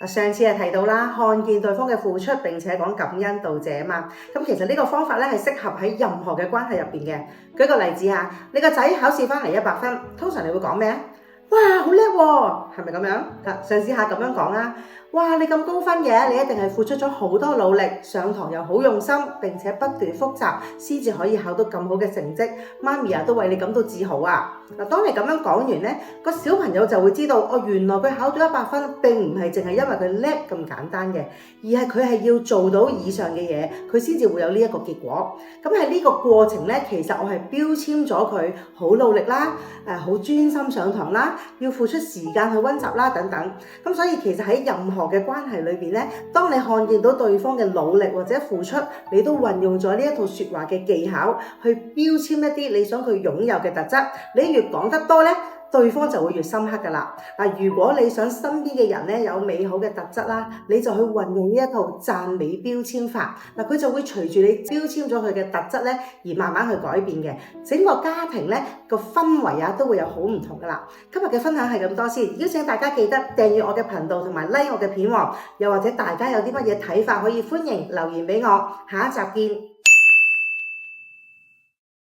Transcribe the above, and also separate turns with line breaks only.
上次提到啦，看見對方嘅付出並且講感恩道謝啊嘛。咁其實呢個方法咧係適合喺任何嘅關係入邊嘅。舉個例子嚇，你個仔考試翻嚟100分，通常你會講咩啊？哇，好叻喎，係咪咁樣？嘗試下咁樣講啊！哇，你咁高分嘅，你一定係付出咗好多努力，上堂又好用心，並且不斷複習，先至可以考到咁好嘅成績。媽咪都為你感到自豪啊！當你咁樣講完呢，個小朋友就會知道，原來佢考到100分，並唔係淨係因為佢叻咁簡單嘅，而係佢係要做到以上嘅嘢，佢先至會有呢一個結果。咁喺呢個過程呢，其實我係標籤咗佢好努力啦，好專心上堂啦，要付出時間去溫習啦等等。咁所以其實喺任何嘅關係裏邊咧，當你看見到對方嘅努力或者付出，你都運用咗呢一套説話嘅技巧去標籤一啲你想佢擁有嘅特質。你越講得多咧，對方就會越深刻㗎啦。如果你想身邊嘅人咧有美好嘅特質啦，你就去運用呢一套讚美標籤法。佢就會隨住你標籤咗佢嘅特質咧，而慢慢去改變嘅。整個家庭咧個氛圍都會有好唔同㗎啦。今日嘅分享係咁多先，邀請大家記得訂閱我嘅頻道同埋 like 我嘅片喎。又或者大家有啲乜嘢睇法，可以歡迎留言俾我。下一集見。